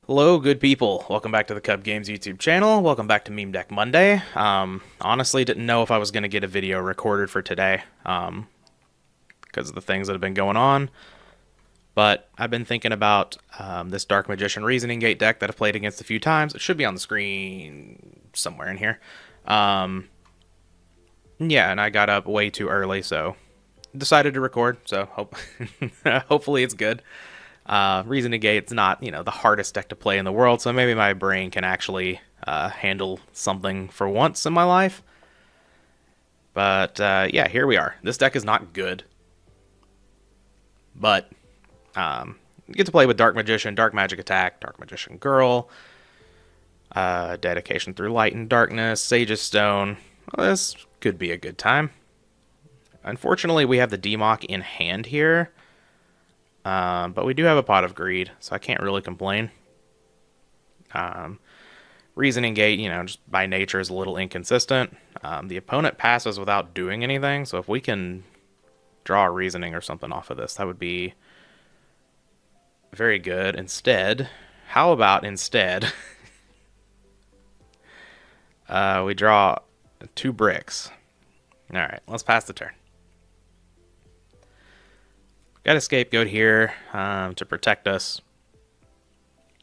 Hello, good people. Welcome back to the Cub Games YouTube channel. Welcome back to Meme Deck Monday. Honestly, didn't know if I was going to get a video recorded for today because of the things that have been going on. But I've been thinking about this Dark Magician Reasoning Gate deck that I've played against a few times. It should be on the screen somewhere in here. Yeah, and I got up way too early, so decided to record. So hopefully it's good. Reasoning Gate's not, the hardest deck to play in the world, so maybe my brain can actually handle something for once in my life. But yeah, here we are. This deck is not good, but you get to play with Dark Magician, Dark Magic Attack, Dark Magician Girl, Dedication Through Light and Darkness, Sage's Stone. Well, this could be a good time. Unfortunately, we have the Demock in hand here. But we do have a Pot of Greed, so I can't really complain. Reasoning Gate, just by nature is a little inconsistent. The opponent passes without doing anything, so if we can draw a Reasoning or something off of this, that would be very good. Instead, how about instead we draw 2 bricks. Alright, let's pass the turn. Got a Scapegoat here to protect us.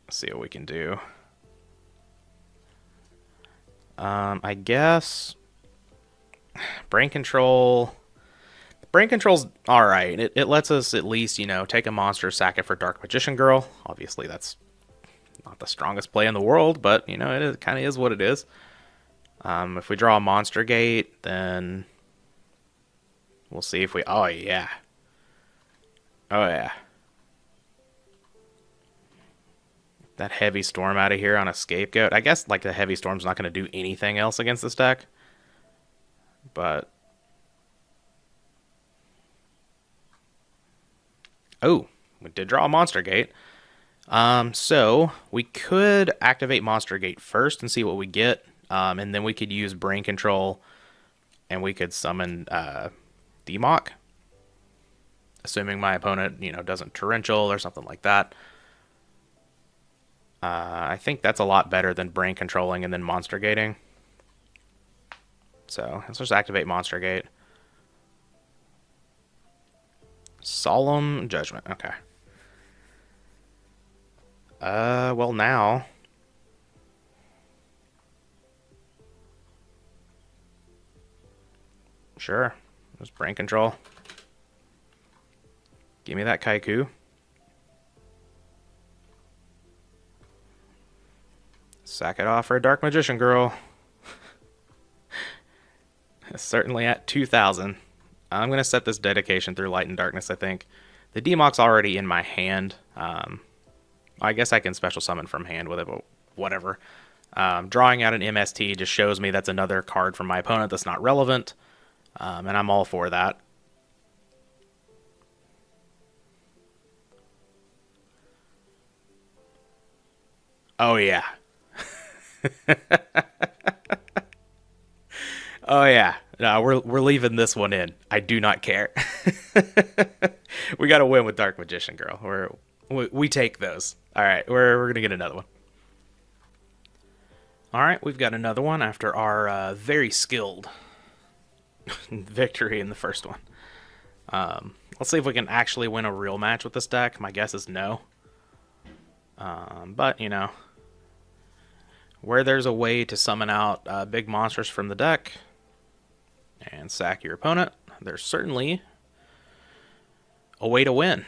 Let's see what we can do. I guess Brain Control. Brain Control's alright. It lets us at least, take a monster, sack it for Dark Magician Girl. Obviously, that's not the strongest play in the world, but, it kind of is what it is. If we draw a Monster Gate, then we'll see if we... Oh, yeah. Oh, yeah. That Heavy Storm out of here on a Scapegoat. I guess, the Heavy Storm's not going to do anything else against this deck. But... Oh, we did draw a Monster Gate. So, we could activate Monster Gate first and see what we get. And then we could use Brain Control. And we could summon Demock. Assuming my opponent, doesn't Torrential or something like that. I think that's a lot better than Brain Controlling and then Monster Gating. So, let's just activate Monster Gate. Solemn Judgment, okay. Well now... Sure, just Brain Control. Give me that Kaiku. Sack it off for a Dark Magician Girl. Certainly at 2,000. I'm going to set this Dedication Through Light and Darkness, I think. The Demock's already in my hand. I guess I can special summon from hand with it, but whatever. Drawing out an MST just shows me that's another card from my opponent that's not relevant. And I'm all for that. Oh, yeah. Oh, yeah. No, we're leaving this one in. I do not care. We got to win with Dark Magician Girl. We take those. All right, we're going to get another one. All right, we've got another one after our very skilled victory in the first one. Let's see if we can actually win a real match with this deck. My guess is no. But, where there's a way to summon out big monsters from the deck and sack your opponent, there's certainly a way to win.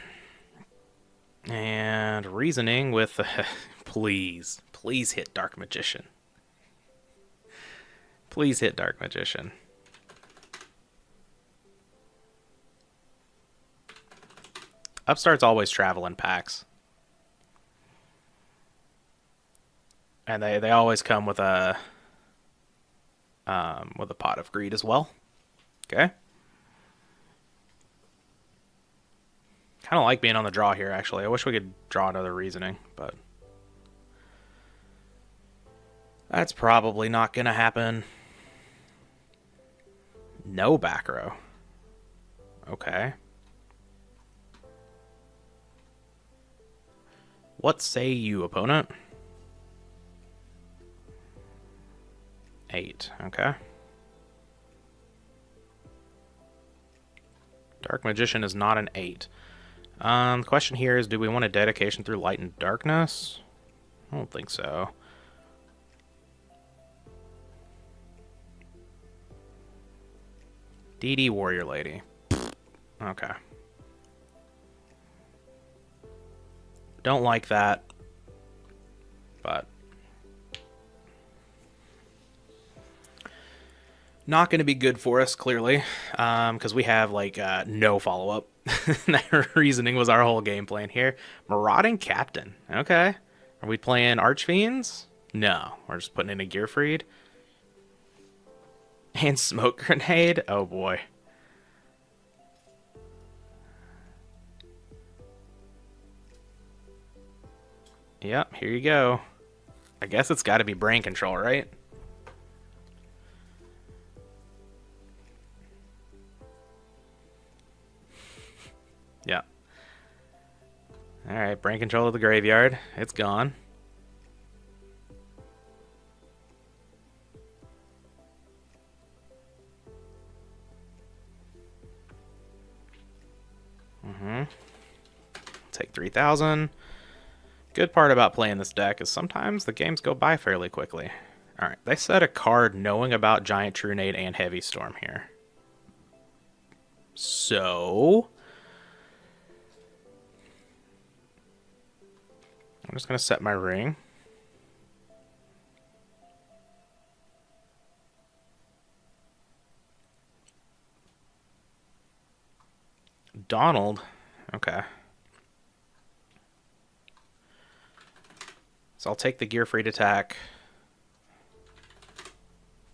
And Reasoning with... please hit Dark Magician. Please hit Dark Magician. Upstarts always travel in packs. And they always come with a Pot of Greed as well. Okay. Kind of like being on the draw here, actually. I wish we could draw another Reasoning, but that's probably not going to happen. No back row. Okay. What say you, opponent? 8. Okay. Dark Magician is not an 8. The question here is, do we want a dedication through light and darkness? I don't think so. DD Warrior Lady. Okay. Don't like that, but not going to be good for us, clearly, because we have, like, no follow-up. That reasoning was our whole game plan here. Marauding Captain. Okay. Are we playing Archfiends? No. We're just putting in a Gearfried. And Smoke Grenade? Oh, boy. Yep, here you go. I guess it's got to be Brain Control, right? Yeah. Alright, Brain Control of the graveyard. It's gone. Take 3,000. Good part about playing this deck is sometimes the games go by fairly quickly. Alright, they set a card knowing about Giant Trunade and Heavy Storm here. So I'm just going to set my ring. Donald. Okay. So I'll take the Gearfried attack.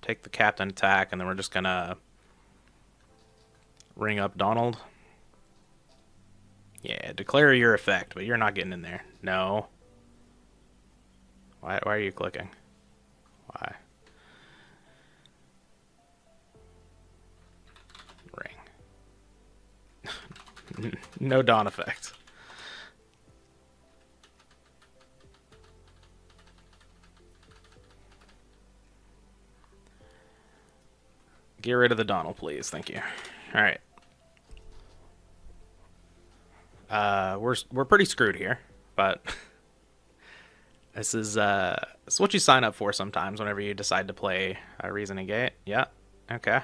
Take the Captain attack, and then we're just going to ring up Donald. Yeah, declare your effect, but you're not getting in there. No. Why are you clicking? Why? Ring. No Dawn effect. Get rid of the Donald, please. Thank you. All right. We're pretty screwed here, but this is what you sign up for sometimes whenever you decide to play a Reasoning Gate. Yeah. Okay.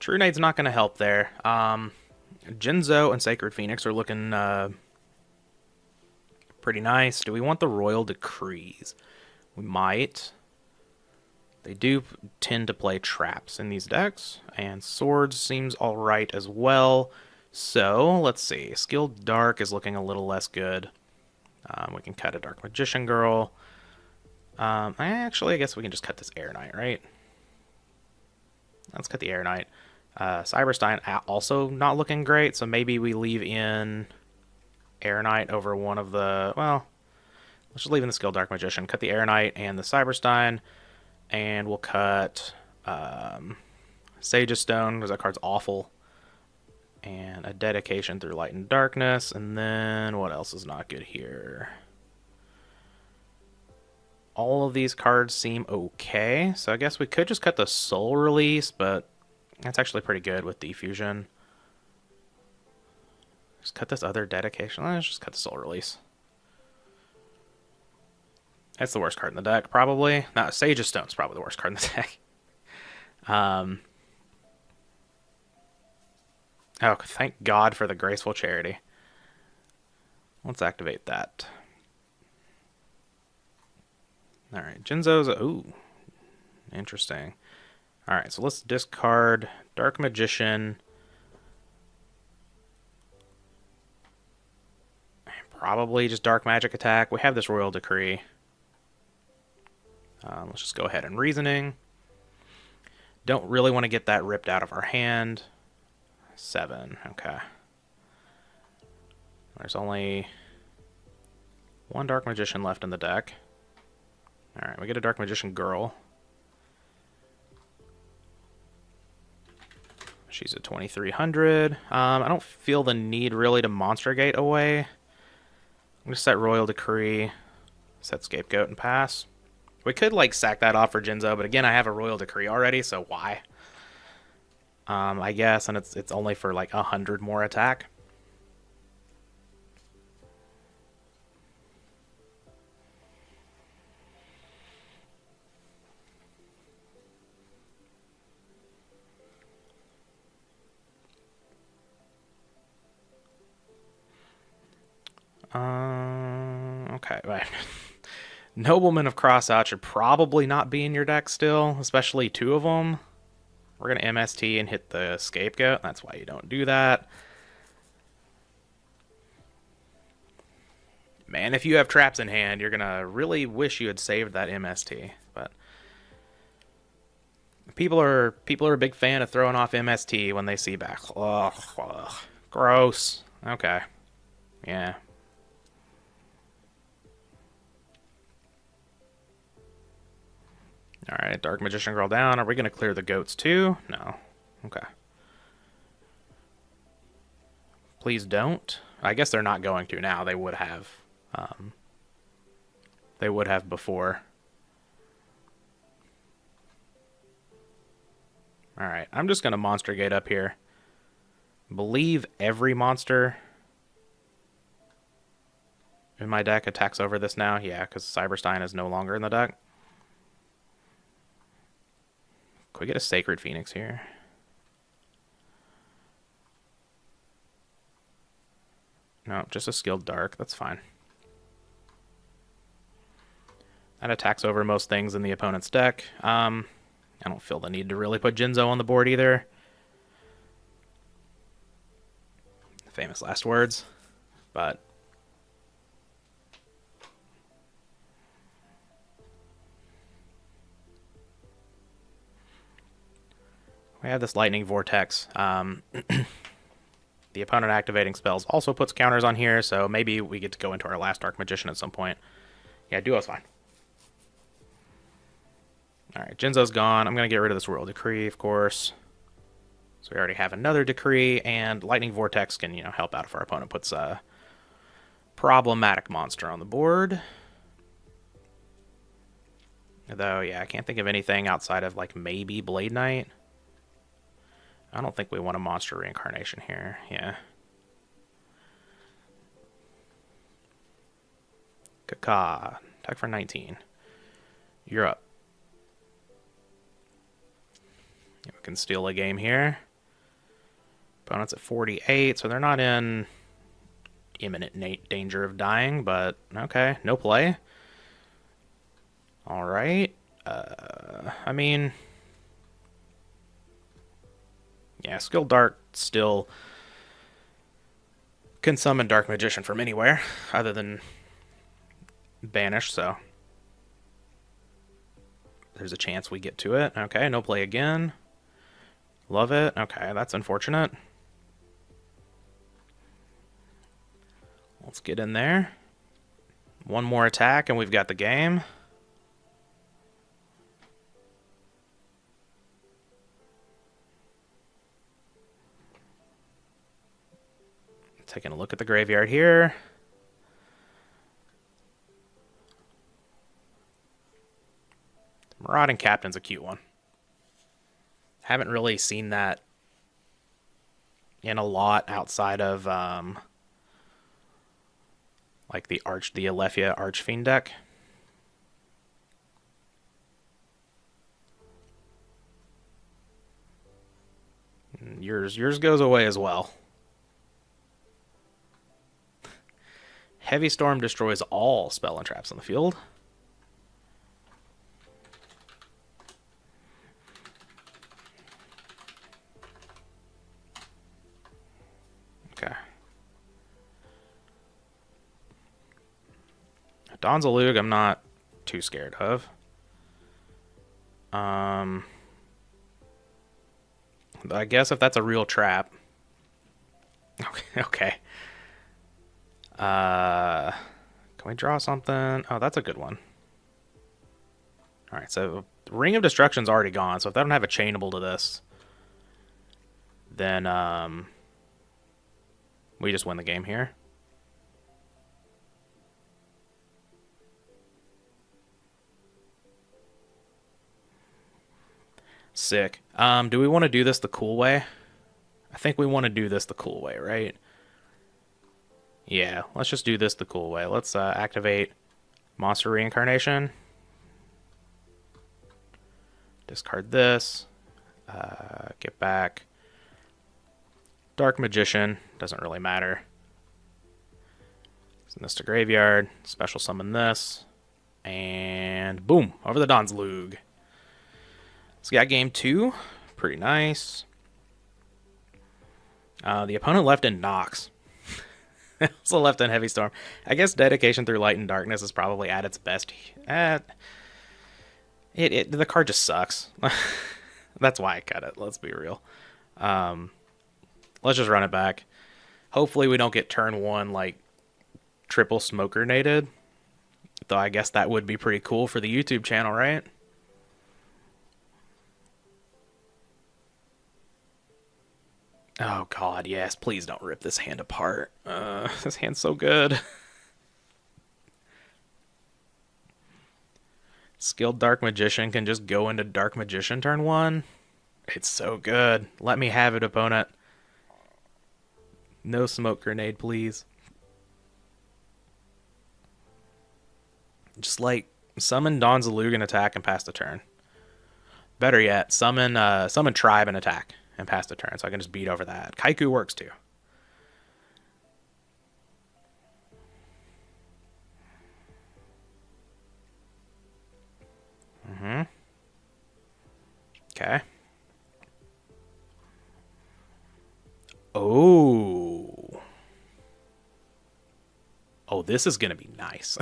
Trunade's not going to help there. Jinzo and Sacred Phoenix are looking pretty nice. Do we want the Royal Decrees? We might. They do tend to play traps in these decks, and Swords seems alright as well. So, let's see. Skilled Dark is looking a little less good. We can cut a Dark Magician Girl. Actually, I guess we can just cut this Air Knight, right? Let's cut the Air Knight. Cyberstein also not looking great, so maybe we leave in Air Knight over one of the... Well, let's just leave in the Skilled Dark Magician. Cut the Air Knight and the Cyberstein. And we'll cut Sage's Stone, because that card's awful. And a Dedication through Light and Darkness. And then what else is not good here? All of these cards seem okay. So I guess we could just cut the Soul Release, but that's actually pretty good with Diffusion. Just cut this other Dedication. Let's just cut the Soul Release. That's the worst card in the deck, probably. No, Sage's Stone's probably the worst card in the deck. Oh, thank God for the Graceful Charity. Let's activate that. Alright, Jinzo's... Ooh, interesting. Alright, so let's discard Dark Magician. Probably just Dark Magic attack. We have this Royal Decree. Let's just go ahead and Reasoning. Don't really want to get that ripped out of our hand. 7, okay. There's only one Dark Magician left in the deck. Alright, we get a Dark Magician Girl. She's at 2,300. I don't feel the need really to Monster Gate away. I'm going to set Royal Decree, set Scapegoat, and pass. We could, like, sack that off for Jinzo, but again, I have a Royal Decree already, so why? I guess, and it's only for, like, 100 more attack. Okay, right. Noblemen of Crossout should probably not be in your deck still, especially 2 of them. We're going to MST and hit the Scapegoat. That's why you don't do that. Man, if you have traps in hand, you're going to really wish you had saved that MST. But people are a big fan of throwing off MST when they see back. Ugh, ugh. Gross. Okay. Yeah. Alright, Dark Magician Girl down. Are we going to clear the goats too? No. Okay. Please don't. I guess they're not going to now. They would have. They would have before. Alright, I'm just going to Monster Gate up here. Believe every monster in my deck attacks over this now. Yeah, because Cyberstein is no longer in the deck. Could we get a Sacred Phoenix here? No, just a Skilled Dark. That's fine. That attacks over most things in the opponent's deck. I don't feel the need to really put Jinzo on the board either. Famous last words. But we have this Lightning Vortex. The opponent activating spells also puts counters on here, so maybe we get to go into our last Dark Magician at some point. Yeah, Duo's fine. Alright, Jinzo's gone. I'm going to get rid of this Royal Decree, of course. So we already have another Decree, and Lightning Vortex can, help out if our opponent puts a problematic monster on the board. Though, yeah, I can't think of anything outside of, like, maybe Blade Knight. I don't think we want a monster reincarnation here. Yeah. Kaka. Attack for 19. You're up. We can steal a game here. Opponent's at 48, so they're not in imminent danger of dying, but okay, no play. Alright. I mean, yeah, Skilled Dark still can summon Dark Magician from anywhere other than banish, so there's a chance we get to it. Okay, no play again. Love it. Okay, that's unfortunate. Let's get in there. One more attack and we've got the game. Taking a look at the graveyard here. Marauding Captain's a cute one. Haven't really seen that in a lot outside of like the Alephia Archfiend deck. And yours goes away as well. Heavy Storm destroys all spell and traps on the field. Okay. Donzalug, I'm not too scared of. I guess if that's a real trap. Okay. Can we draw something? Oh, that's a good one. Alright, so Ring of Destruction's already gone, so if they don't have a chainable to this, then we just win the game here. Sick. Do we want to do this the cool way? I think we want to do this the cool way, right? Yeah, let's just do this the cool way. Let's activate Monster Reincarnation. Discard this. Get back. Dark Magician. Doesn't really matter. Send this to Graveyard. Special summon this. And boom. Over the Don's Lug. So we got game 2. Pretty nice. The opponent left in Nox. Also left in Heavy Storm. I guess Dedication through Light and Darkness is probably at its best. The card just sucks. That's why I cut it. Let's be real. Let's just run it back. Hopefully we don't get turn 1 like triple smoke grenaded. Though I guess that would be pretty cool for the YouTube channel, right? Oh god, yes. Please don't rip this hand apart. This hand's so good. Skilled Dark Magician can just go into Dark Magician turn 1. It's so good. Let me have it, opponent. No smoke grenade, please. Just like summon Don's Lug and attack and pass the turn. Better yet, summon Tribe and attack and pass the turn, so I can just beat over that. Kaiku works too. Okay. Oh. Oh, this is going to be nice.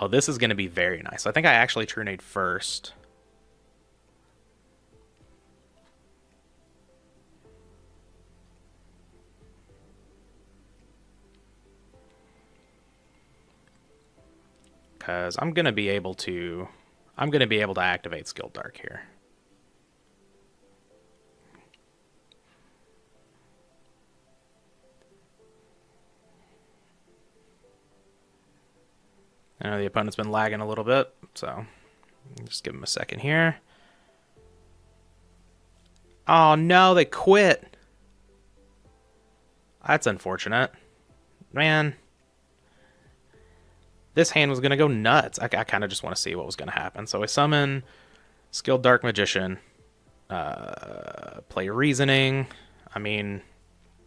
Oh, this is going to be very nice. I think I actually True Nade first. Because I'm going to be able to activate Skilled Dark here. I know the opponent's been lagging a little bit, so just give him a second here. Oh no, they quit. That's unfortunate. Man. This hand was going to go nuts. I kind of just want to see what was going to happen. So I summon Skilled Dark Magician. Play Reasoning. I mean,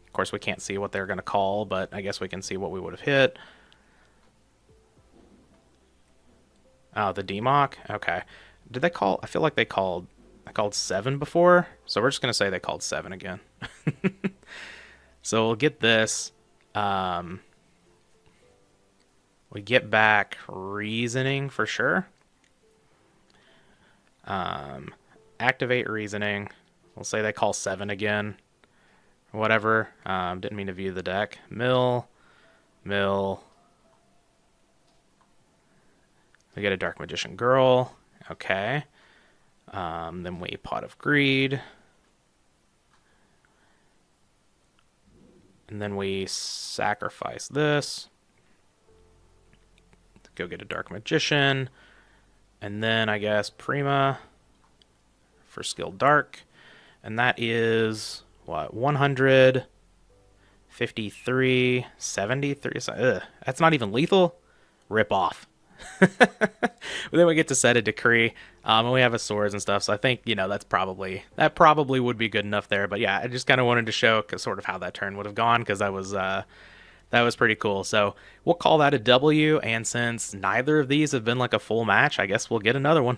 of course we can't see what they're going to call, but I guess we can see what we would have hit. Oh, the Demock? Okay. Did they call? I feel like I called 7 before. So we're just going to say they called 7 again. So we'll get this. We get back Reasoning for sure. Activate Reasoning. We'll say they call 7 again. Whatever. Didn't mean to view the deck. Mill. We get a Dark Magician Girl. Okay. Then we Pot of Greed. And then we sacrifice this. Go get a Dark Magician. And then I guess Prima for Skilled Dark. And that is, what, 153, 73. That's not even lethal? Rip off. Then we get to set a decree, and we have a swords and stuff. So I think that probably would be good enough there. But yeah, I just kind of wanted to show sort of how that turn would have gone because that was pretty cool. So we'll call that a W. And since neither of these have been like a full match, I guess we'll get another one.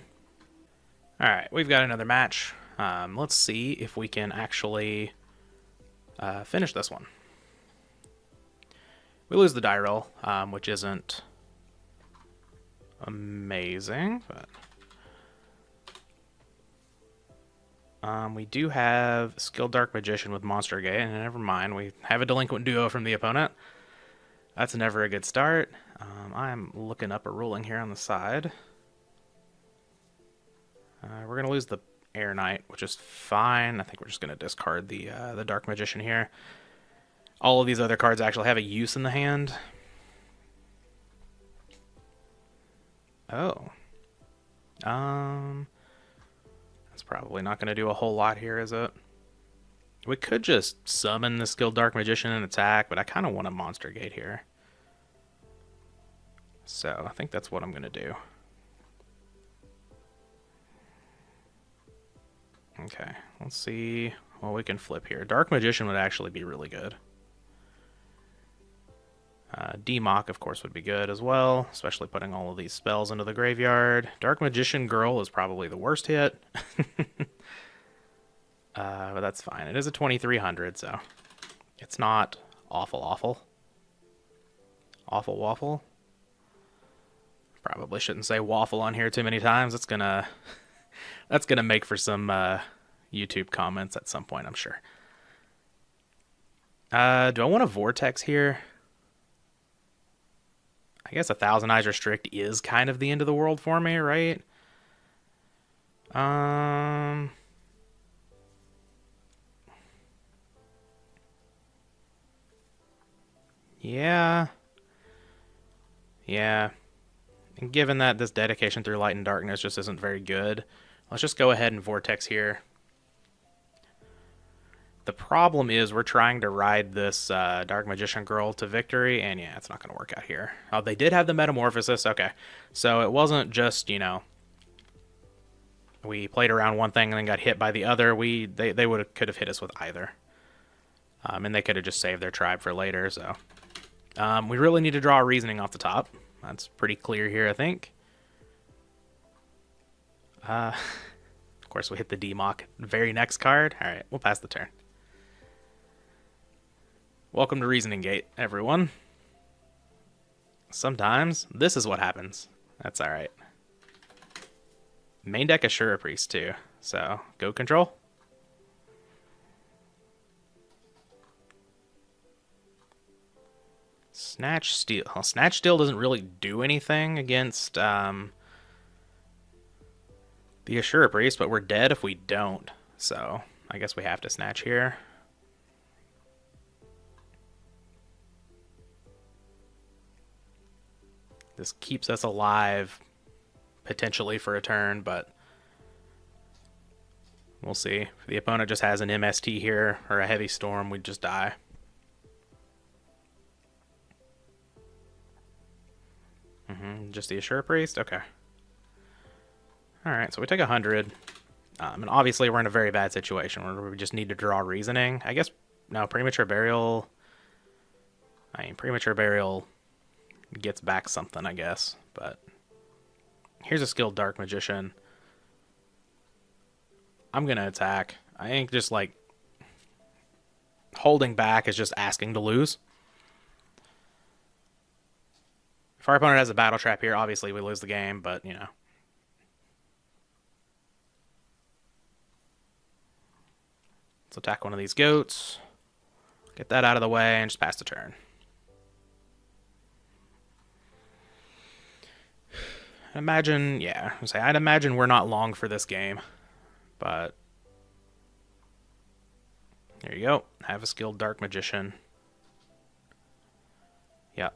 All right, we've got another match. Let's see if we can actually finish this one. We lose the die roll, which isn't amazing, but we do have Skilled Dark Magician with Monster Gate, and never mind, we have a Delinquent Duo from the opponent. That's never a good start. I'm looking up a ruling here on the side. We're gonna lose the Air Knight, which is fine. I think we're just gonna discard the Dark Magician here. All of these other cards actually have a use in the hand. Oh. Probably not going to do a whole lot here, is it? We could just summon the skilled Dark Magician and attack, but I kind of want a Monster Gate here. So I think that's what I'm going to do. Okay, let's see what we can flip here. Dark Magician would actually be really good. Demock, of course, would be good as well, especially putting all of these spells into the graveyard. Dark Magician Girl is probably the worst hit. But that's fine. It is a 2300, so it's not awful. Awful waffle. Probably shouldn't say waffle on here too many times. It's gonna that's gonna make for some YouTube comments at some point, I'm sure. Do I want a Vortex here? I guess a Thousand Eyes Restrict is kind of the end of the world for me, right? Yeah. And given that this dedication through Light and Darkness just isn't very good, let's just go ahead and Vortex here. The problem is we're trying to ride this Dark Magician Girl to victory, and yeah, it's not going to work out here. Oh, they did have the Metamorphosis. Okay, so it wasn't just, you know, we played around one thing and then got hit by the other. They could have hit us with either. And they could have just saved their tribe for later, so... we really need to draw a Reasoning off the top. That's pretty clear here, I think. Of course, we hit the Demock very next card. Alright, we'll pass the turn. Welcome to Reasoning Gate, everyone. Sometimes this is what happens. That's alright. Main deck Assura Priest, too. So, go control. Snatch Steal. Well, Snatch Steal doesn't really do anything against the Assura Priest, but we're dead if we don't. So, I guess we have to Snatch here. This keeps us alive, potentially for a turn, but we'll see. If the opponent just has an MST here, or a Heavy Storm, we'd just die. Just the Assura Priest? Okay. Alright, so we take 100. And obviously we're in a very bad situation where we just need to draw Reasoning. I guess, no, Premature Burial... I mean, Premature Burial gets back something, I guess. But here's a skilled Dark Magician. I'm going to attack. I think just, like, holding back is just asking to lose. If our opponent has a Battle Trap here, obviously we lose the game, but, you know. Let's attack one of these goats. Get that out of the way and just pass the turn. I'd imagine we're not long for this game. But there you go. Have a skilled Dark Magician. Yep.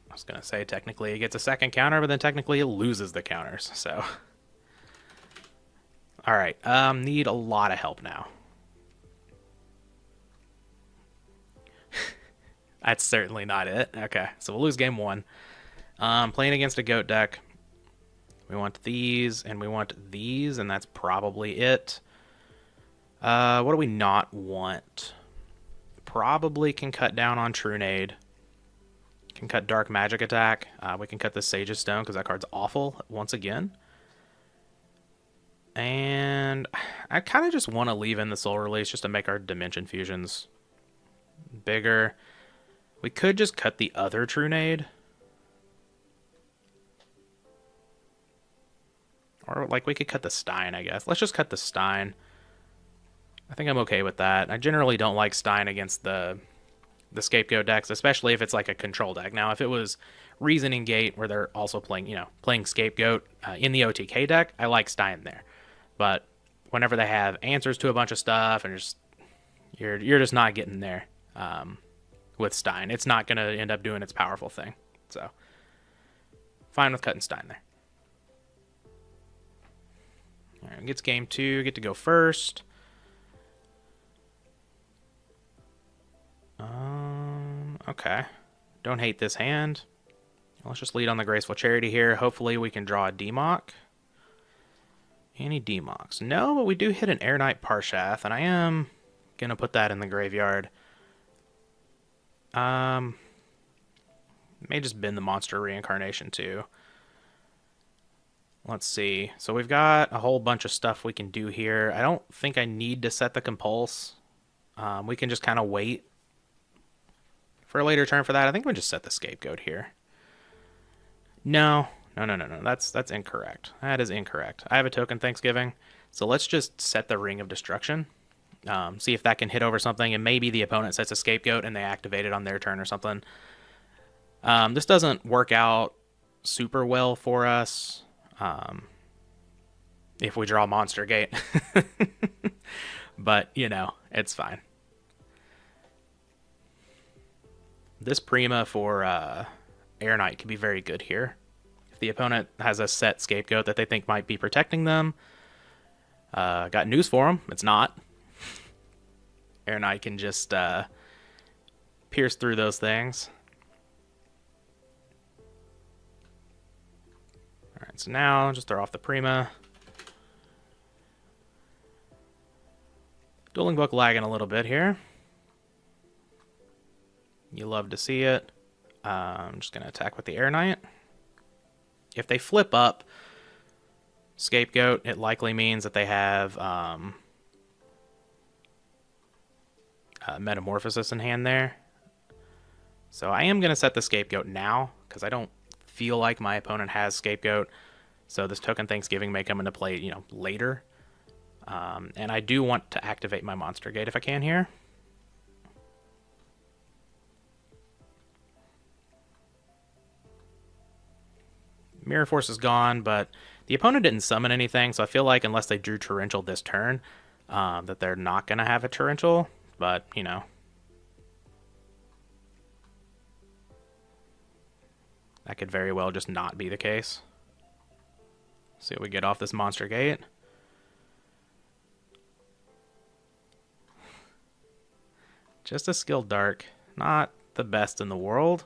I was going to say technically it gets a second counter, but then technically it loses the counters. So, alright. Need a lot of help now. That's certainly not it. Okay, so we'll lose game one. Playing against a goat deck. We want these, and we want these, and that's probably it. What do we not want? Probably can cut down on Trunade. Can cut Dark Magic Attack. We can cut the Sage's Stone, because that card's awful, once again. And I kind of just want to leave in the Soul Release, just to make our Dimension Fusions bigger. We could just cut the other Trunade. Or, like, we could cut the Stein, I guess. Let's just cut the Stein. I think I'm okay with that. I generally don't like Stein against the Scapegoat decks, especially if it's, like, a control deck. Now, if it was Reasoning Gate, where they're also playing, you know, playing Scapegoat in the OTK deck, I like Stein there. But whenever they have answers to a bunch of stuff, and just you're just not getting there with Stein. It's not going to end up doing its powerful thing. So, fine with cutting Stein there. All right, gets game 2, get to go first. Okay. Don't hate this hand. Let's just lead on the Graceful Charity here. Hopefully we can draw a Demock. Any Democks? No, but we do hit an Air Knight Parshath, and I am going to put that in the graveyard. May just bin the Monster Reincarnation too. Let's see. So we've got a whole bunch of stuff we can do here. I don't think I need to set the Compulse. We can just kind of wait for a later turn for that. I think we just set the Scapegoat here. No. That's incorrect. That is incorrect. I have a token Thanksgiving, so let's just set the Ring of Destruction. See if that can hit over something, and maybe the opponent sets a Scapegoat and they activate it on their turn or something. This doesn't work out super well for us if we draw Monster Gate. But, you know, it's fine. This Prima for Air Knight can be very good here. If the opponent has a set Scapegoat that they think might be protecting them, got news for them. It's not. Air Knight can just pierce through those things. Alright, so now just throw off the Prima. Dueling Book lagging a little bit here. You love to see it. I'm just going to attack with the Air Knight. If they flip up Scapegoat, it likely means that they have Metamorphosis in hand there. So I am going to set the Scapegoat now, because I don't feel like my opponent has Scapegoat. So this token Thanksgiving may come into play, you know, later. And I do want to activate my Monster Gate if I can here. Mirror Force is gone, but the opponent didn't summon anything, so I feel like unless they drew Torrential this turn, that they're not going to have a Torrential, but, you know. That could very well just not be the case. See what we get off this Monster Gate. Just a Skilled Dark. Not the best in the world.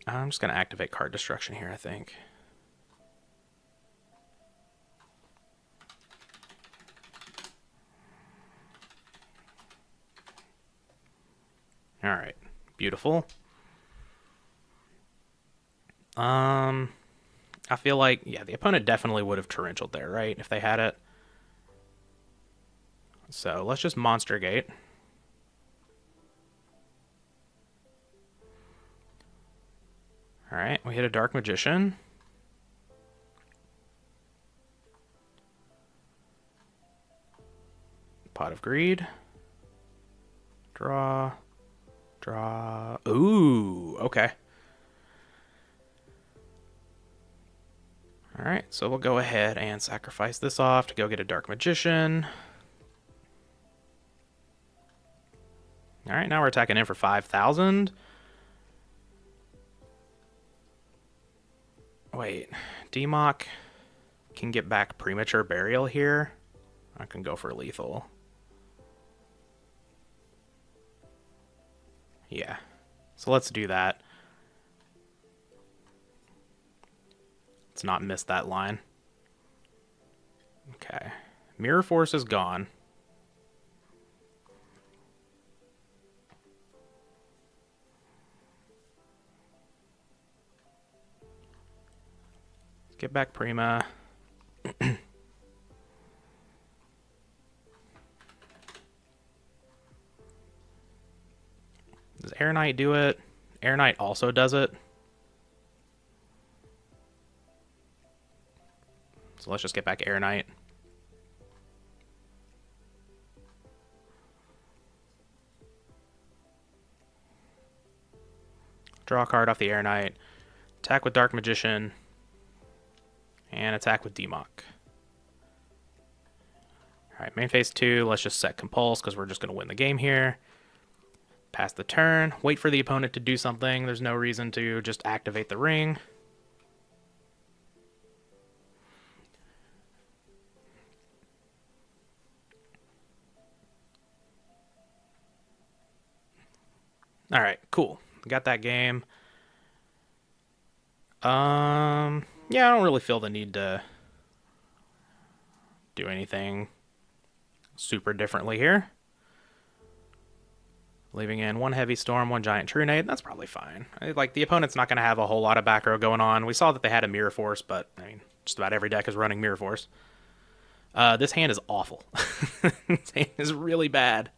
I'm just going to activate Card Destruction here, I think. Alright. Beautiful. I feel like, yeah, the opponent definitely would have Torrentialed there, right? If they had it. So let's just Monster Gate. Alright, we hit a Dark Magician. Pot of Greed. Draw. Draw. Ooh, okay. Alright, so we'll go ahead and sacrifice this off to go get a Dark Magician. Alright, now we're attacking in for 5,000. Wait, Demock can get back Premature Burial here. I can go for lethal. Yeah, so let's do that. Let's not miss that line. Okay, Mirror Force is gone. Get back Prima. Does Air Knight do it? Air Knight also does it. So let's just get back Air Knight. Draw a card off the Air Knight. Attack with Dark Magician. And attack with Demock. Alright, main phase 2, let's just set Compulse because we're just going to win the game here. Pass the turn, wait for the opponent to do something. There's no reason to just activate the ring. All right, cool. Got that game. Yeah, I don't really feel the need to do anything super differently here. Leaving in one heavy storm, one giant true nade. That's probably fine. Like, the opponent's not going to have a whole lot of back row going on. We saw that they had a mirror force, but I mean, just about every deck is running mirror force. This hand is awful. This hand is really bad.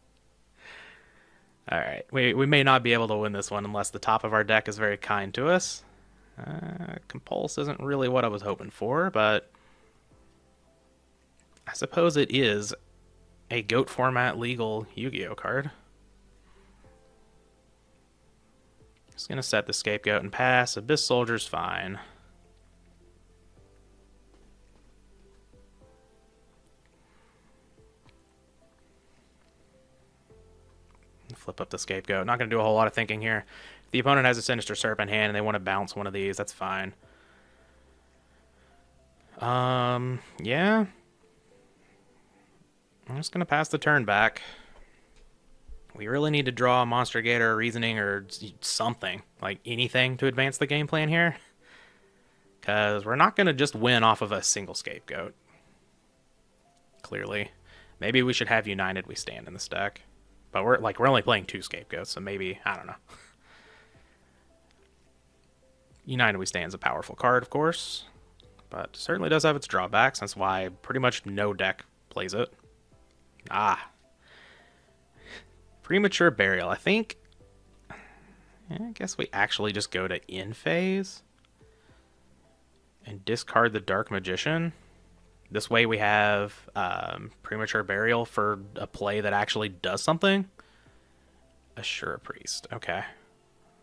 All right, we may not be able to win this one unless the top of our deck is very kind to us. Compulse isn't really what I was hoping for, but I suppose it is a GOAT format legal Yu-Gi-Oh card. Just gonna set the Scapegoat and pass. Abyss Soldier's fine. Flip up the Scapegoat. Not gonna do a whole lot of thinking here. If the opponent has a Sinister Serpent hand and they want to bounce one of these, that's fine. Yeah. I'm just gonna pass the turn back. We really need to draw a Monster Gate or a Reasoning or something, like anything to advance the game plan here. Because we're not going to just win off of a single Scapegoat. Clearly. Maybe we should have United We Stand in this deck. But we're only playing 2 Scapegoats, so maybe, I don't know. United We Stand is a powerful card, of course. But certainly does have its drawbacks. That's why pretty much no deck plays it. Premature Burial. I think... I guess we actually just go to in phase. And discard the Dark Magician. This way we have Premature Burial for a play that actually does something. Assure Priest. Okay.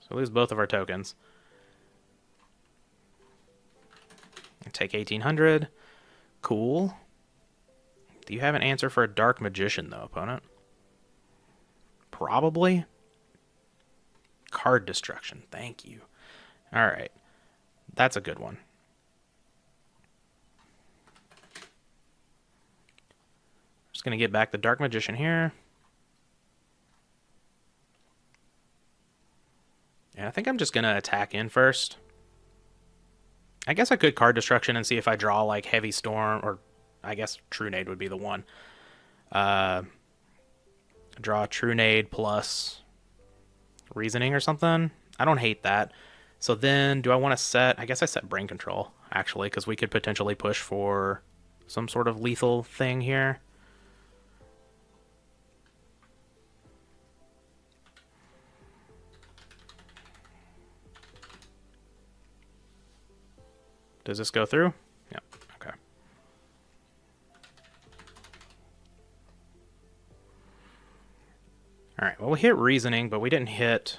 So we lose both of our tokens. And take 1800. Cool. Do you have an answer for a Dark Magician, though, opponent? Probably. Card Destruction. Thank you. Alright. That's a good one. Just going to get back the Dark Magician here. And I think I'm just going to attack in first. I guess I could Card Destruction and see if I draw like Heavy Storm, or I guess True Nade would be the one. Draw True Nade plus Reasoning or something. I don't hate that. So then, do I want to set... I guess I set Brain Control, actually, because we could potentially push for some sort of lethal thing here. Does this go through? Yep. Okay. All right. Well, we hit Reasoning, but we didn't hit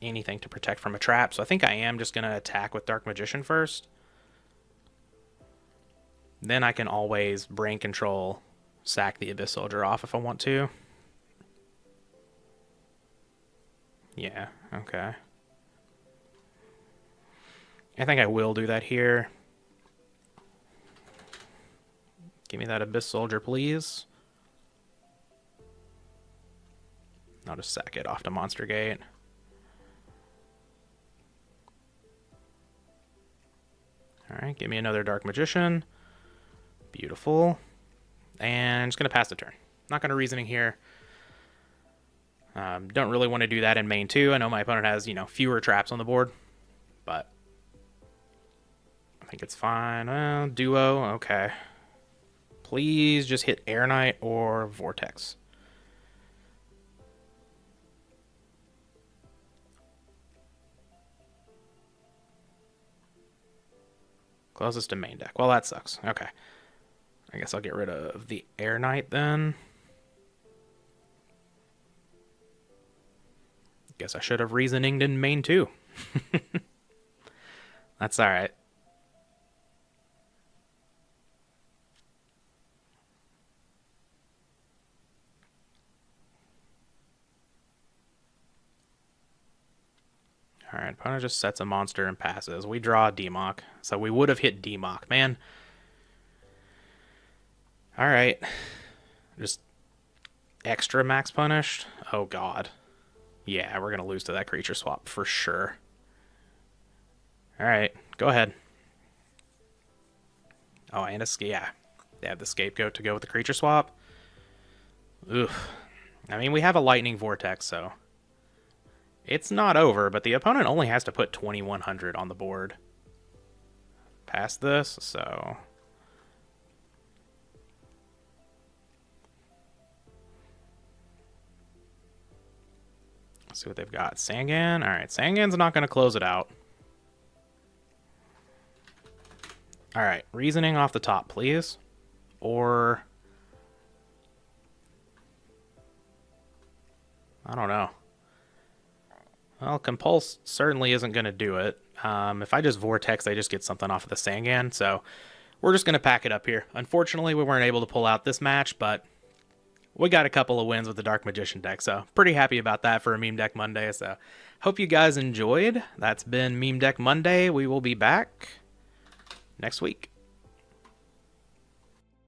anything to protect from a trap. So I think I am just going to attack with Dark Magician first. Then I can always Brain Control, sack the Abyss Soldier off if I want to. Yeah. Okay. I think I will do that here. Give me that Abyss Soldier, please. I'll just sack it off to Monster Gate. Alright, give me another Dark Magician. Beautiful. And I'm just going to pass the turn. Not going to Reasoning here. Don't really want to do that in main 2. I know my opponent has, fewer traps on the board. But I think it's fine. Duo, okay. Please just hit Air Knight or Vortex. Closest to main deck. Well, that sucks. Okay. I guess I'll get rid of the Air Knight then. Guess I should have Reasoninged in main 2. That's alright. Alright, opponent just sets a monster and passes. We draw a Demock. So we would have hit Demock. Man. Alright. Extra max punished? Oh god. Yeah, we're gonna lose to that creature swap for sure. Alright, go ahead. Oh, and yeah. They have the scapegoat to go with the creature swap. Oof. I mean, we have a lightning vortex, so it's not over, but the opponent only has to put 2,100 on the board past this, so let's see what they've got. Sangan. All right, Sangan's not going to close it out. All right, reasoning off the top, please. Or I don't know. Well, Compulse certainly isn't going to do it. If I just Vortex, I just get something off of the Sangan, so we're just going to pack it up here. Unfortunately, we weren't able to pull out this match, but we got a couple of wins with the Dark Magician deck, so pretty happy about that for a Meme Deck Monday. So hope you guys enjoyed. That's been Meme Deck Monday. We will be back next week.